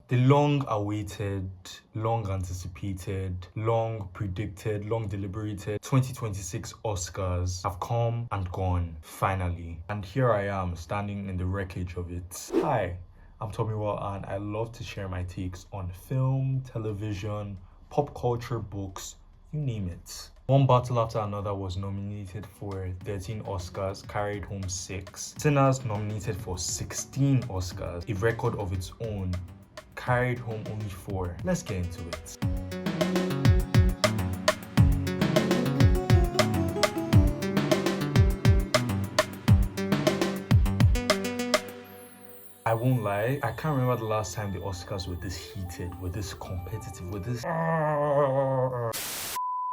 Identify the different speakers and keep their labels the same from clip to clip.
Speaker 1: The long-awaited, long-anticipated, long-predicted, long-deliberated 2026 Oscars have come and gone, finally. And here I am, standing in the wreckage of it. Hi, I'm Tomiwa'S, and I love to share my takes on film, television, pop culture, books, you name it. One Battle After Another was nominated for 13 Oscars, carried home 6. Sinners, nominated for 16 Oscars, a record of its own, carried home only 4. Let's get into it. I won't lie, I can't remember the last time the Oscars were this heated, were this competitive, were this...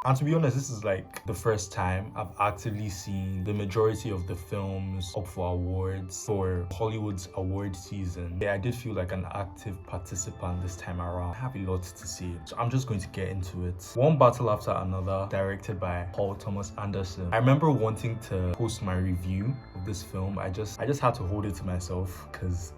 Speaker 1: And to be honest, this is like the first time I've actively seen the majority of the films up for awards for Hollywood's award season. Yeah, I did feel like an active participant this time around. I have a lot to say, so I'm just going to get into it. One Battle After Another, directed by Paul Thomas Anderson. I remember wanting to post my review of this film. I just had to hold it to myself because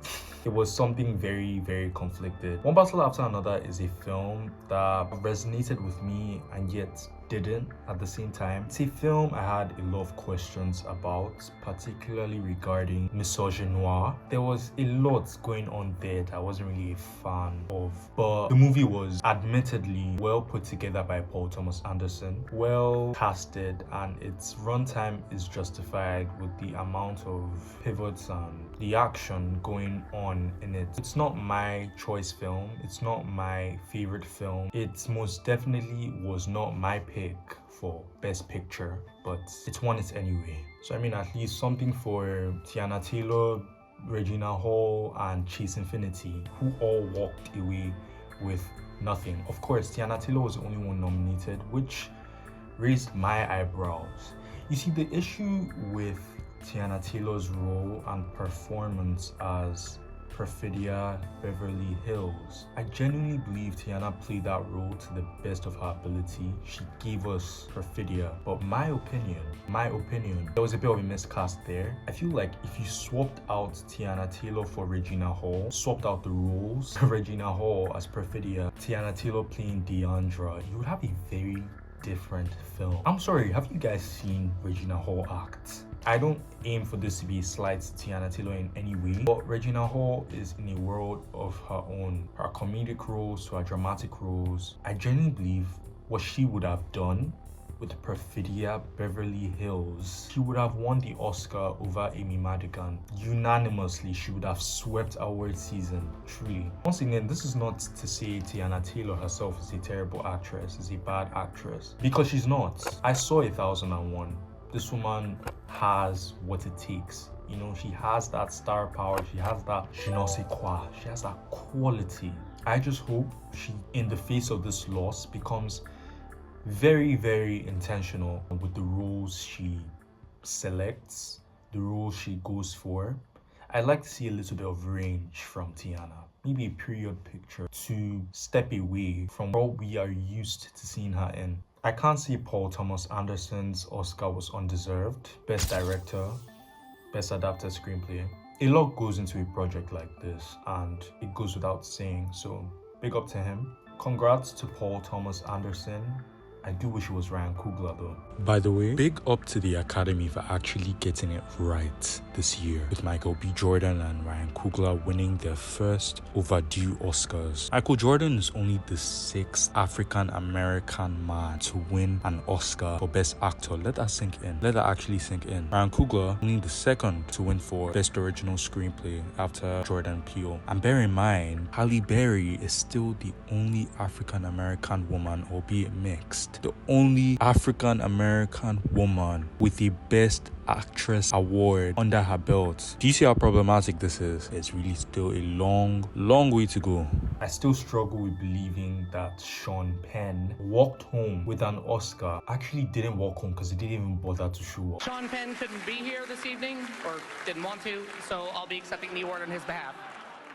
Speaker 1: it was something very, very conflicted. One Battle After Another is a film that resonated with me and yet didn't at the same time. It's a film I had a lot of questions about, particularly regarding misogynoir. There was a lot going on there that I wasn't really a fan of, but the movie was admittedly well put together by Paul Thomas Anderson, well casted, and its runtime is justified with the amount of pivots and the action going on in it. It's not my choice film, it's not my favorite film, it most definitely was not my pick for Best Picture, but it's won it anyway. So I mean, at least something for Teyana Taylor, Regina Hall, and Chase Infinity, who all walked away with nothing. Of course, Teyana Taylor was the only one nominated, which raised my eyebrows. You see, the issue with Teyana Taylor's role and performance as Perfidia Beverly Hills, I genuinely believe Teyana played that role to the best of her ability. She gave us Perfidia, but my opinion, there was a bit of a miscast there. I feel like if you swapped out Teyana Taylor for Regina Hall, swapped out the roles, Regina Hall as Perfidia, Teyana Taylor playing Deandra, you would have a very different film. I'm sorry, have you guys seen Regina Hall act? I don't aim for this to be a slight to Teyana Taylor in any way, but Regina Hall is in a world of her own. Her comedic roles to her dramatic roles. I genuinely believe what she would have done with Perfidia Beverly Hills, she would have won the Oscar over Amy Madigan. Unanimously, she would have swept award season, truly. Once again, this is not to say Teyana Taylor herself is a terrible actress, is a bad actress, because she's not. I saw 1001. This woman has what it takes. You know, she has that star power, she has that je ne sais quoi, she has that quality. I just hope she, in the face of this loss, becomes very, very intentional with the roles she selects, the roles she goes for. I'd like to see a little bit of range from Teyana. Maybe a period picture to step away from what we are used to seeing her in. I can't say Paul Thomas Anderson's Oscar was undeserved. Best Director, Best Adapted Screenplay. A lot goes into a project like this, and it goes without saying, so big up to him. Congrats to Paul Thomas Anderson. I do wish it was Ryan Coogler though. By the way, big up to the Academy for actually getting it right this year, with Michael B. Jordan and Ryan Coogler winning their first overdue Oscars. Michael Jordan is only the 6th African-American man to win an Oscar for Best Actor. Let that sink in. Let that actually sink in. Ryan Coogler only the 2nd to win for Best Original Screenplay after Jordan Peele. And bear in mind, Halle Berry is still the only African-American woman, albeit mixed, the only African-American woman with the Best Actress award under her belt. Do you see how problematic this is? It's really still a long way to go. I still struggle with believing that Sean Penn walked home with an Oscar. Actually didn't walk home because he didn't even bother to show up.
Speaker 2: Sean Penn couldn't be here this evening, or didn't want to, so I'll be accepting the award on his behalf.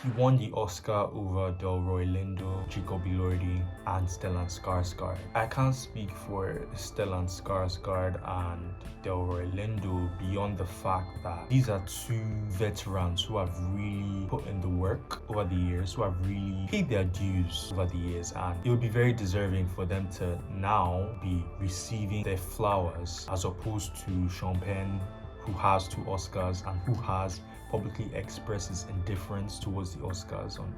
Speaker 1: He won the Oscar over Delroy, Lindo, Jacob Elordi, and Stellan Skarsgård. I can't speak for Stellan Skarsgård and Delroy Lindo beyond the fact that these are two veterans who have really put in the work over the years, who have really paid their dues over the years, and it would be very deserving for them to now be receiving their flowers as opposed to Sean Penn, who has 2 Oscars and who has publicly expressed his indifference towards the Oscars on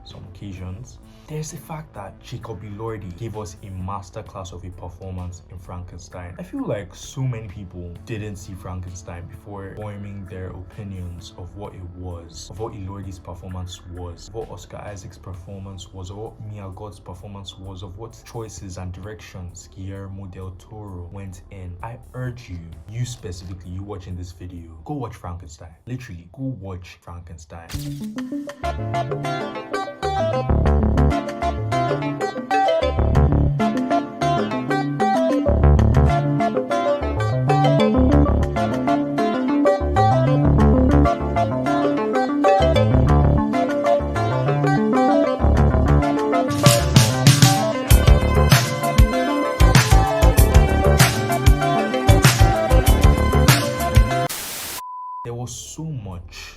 Speaker 1: some occasions. There's the fact that Jacob Elordi gave us a masterclass of a performance in Frankenstein. I feel like so many people didn't see Frankenstein before forming their opinions of what it was, of what Elordi's performance was, of what Oscar Isaac's performance was, of what Mia Goth's performance was, of what choices and directions Guillermo del Toro went in. I urge you, you specifically, you watching this video, go watch Frankenstein. Literally, go watch Frankenstein.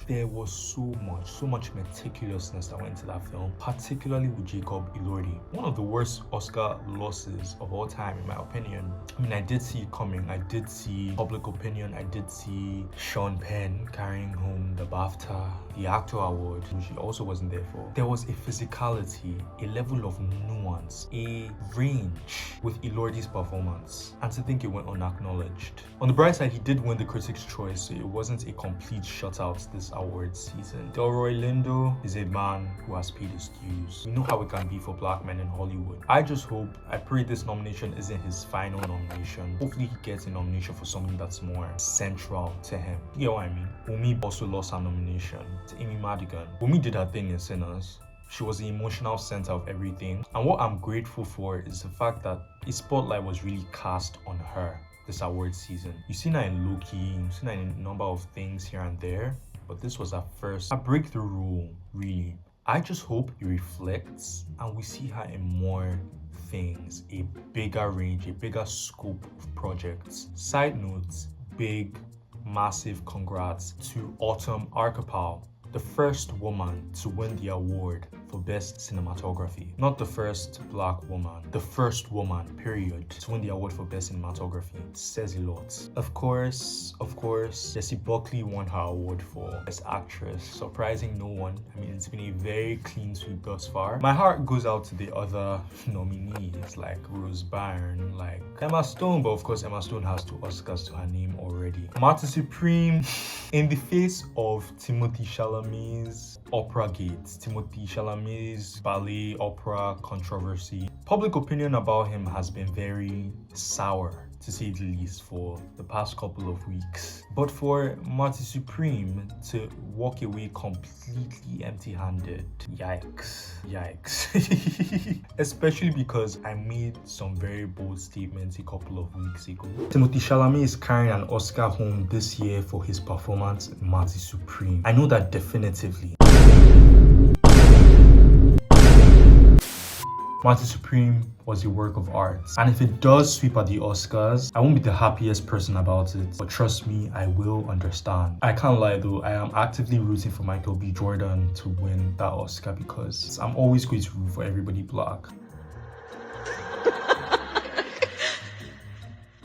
Speaker 1: There was so much meticulousness that went into that film, particularly with Jacob Elordi. One of the worst Oscar losses of all time, in my opinion. I mean, I did see it coming. I did see public opinion. I did see Sean Penn carrying home the BAFTA, the actor award, which he also wasn't there for. There was a physicality, a level of nuance, a range with Elordi's performance, and to think it went unacknowledged. On the bright side, he did win the Critics' Choice, so it wasn't a complete shutout this awards season. Delroy Lindo is a man who has paid his dues. We know how it can be for black men in Hollywood. I pray this nomination isn't his final nomination. Hopefully he gets a nomination for something that's more central to him. You know what I mean? Wunmi also lost her nomination to Amy Madigan. Wunmi did her thing in Sinners. She was the emotional center of everything. And what I'm grateful for is the fact that a spotlight was really cast on her this award season. You've seen her in Loki, you've seen her in a number of things here and there, but this was her first breakthrough role, really. I just hope it reflects and we see her in more things, a bigger range, a bigger scope of projects. Side notes, big, massive congrats to Autumn Archipel, the first woman to win the award for Best Cinematography. Not the first black woman, the first woman, period, to win the award for Best Cinematography. It says a lot. Of course, Jessie Buckley won her award for Best Actress, surprising no one. I mean, it's been a very clean sweep thus far. My heart goes out to the other nominees, like Rose Byrne, like Emma Stone, but of course Emma Stone has 2 Oscars to her name already. Marty Supreme, in the face of Timothee Chalamet's Operagate, Timothee Chalamet's ballet opera controversy. Public opinion about him has been very sour, to say the least, for the past couple of weeks. But for Marty Supreme to walk away completely empty-handed, yikes. Especially because I made some very bold statements a couple of weeks ago. Timothee Chalamet is carrying an Oscar home this year for his performance in Marty Supreme. I know that definitively. Marty Supreme was a work of art, and if it does sweep at the Oscars, I won't be the happiest person about it, but trust me, I will understand. I can't lie though, I am actively rooting for Michael B. Jordan to win that Oscar because I'm always going to root for everybody black.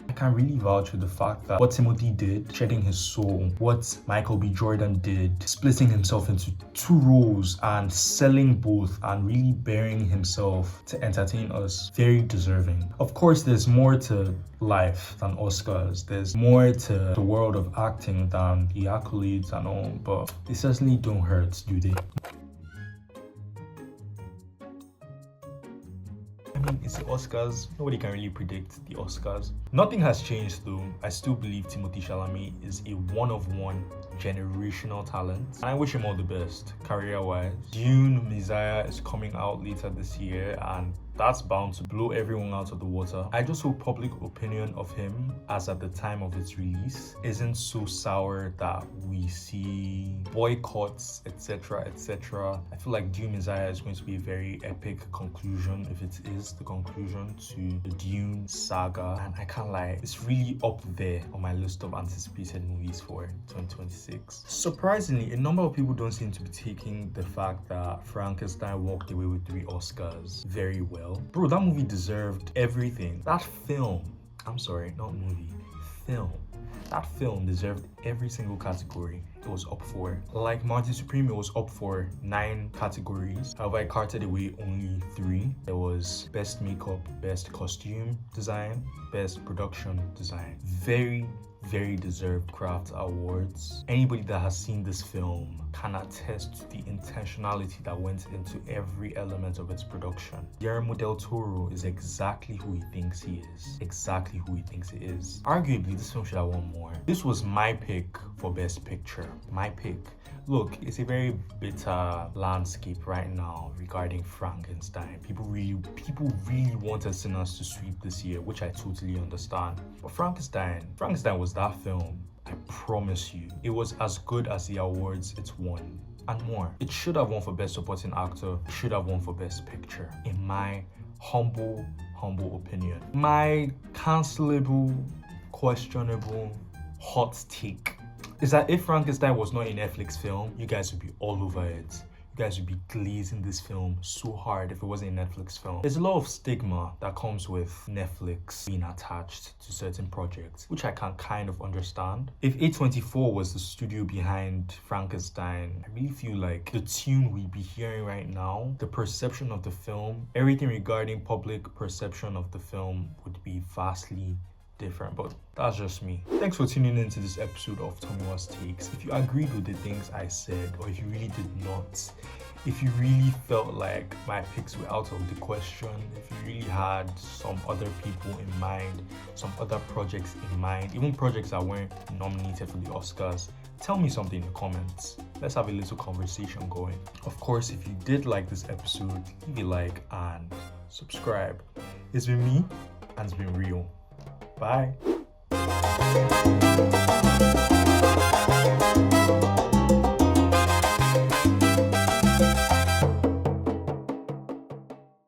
Speaker 1: I can really vouch for the fact that what Timothee did, shedding his soul, what Michael B. Jordan did, splitting himself into 2 roles and selling both and really burying himself to entertain us, very deserving. Of course, there's more to life than Oscars. There's more to the world of acting than the accolades and all, but they certainly don't hurt, do they? It's the Oscars. Nobody can really predict the Oscars. Nothing has changed though. I still believe Timothee Chalamet is a one-of-one generational talent, and I wish him all the best career-wise. Dune Messiah is coming out later this year, and that's bound to blow everyone out of the water. I just hope public opinion of him, as at the time of its release, isn't so sour that we see boycotts, etc., etc. I feel like Dune Messiah is going to be a very epic conclusion, if it is the conclusion to the Dune saga, and I can't lie, it's really up there on my list of anticipated movies for 2026. Surprisingly, a number of people don't seem to be taking the fact that Frankenstein walked away with 3 Oscars very well. Bro, that movie deserved everything. That film, I'm sorry, not movie, film. That film deserved every single category it was up for. Like Marty Supreme, it was up for 9 categories. However, I carted away only 3. There was Best Makeup, Best Costume Design, Best Production Design. Very deserved craft awards. Anybody that has seen this film can attest to the intentionality that went into every element of its production. Guillermo del Toro is exactly who he thinks he is. Exactly who he thinks he is. Arguably, this film should have won more. This was my pick for Best Picture. My pick. Look, it's a very bitter landscape right now regarding Frankenstein. People really wanted Sinners to sweep this year, which I totally understand. But Frankenstein was that film. I promise you, it was as good as the awards it's won and more. It should have won for Best Supporting Actor. It should have won for Best Picture, in my humble opinion. My cancelable, questionable, hot take is that if Frankenstein was not a Netflix film, you guys would be all over it. You guys would be glazing this film so hard if it wasn't a Netflix film. There's a lot of stigma that comes with Netflix being attached to certain projects, which I can kind of understand. If A24 was the studio behind Frankenstein, I really feel like the tune we'd be hearing right now, the perception of the film, everything regarding public perception of the film would be vastly different, but that's just me. Thanks for tuning into this episode of Tomiwa'S Takes. If you agreed with the things I said, or if you really did not, if you really felt like my picks were out of the question, if you really had some other people in mind, some other projects in mind, even projects that weren't nominated for the Oscars, tell me something in the comments. Let's have a little conversation going. Of course, if you did like this episode, leave a like and subscribe. It's been me, and it's been real. Bye.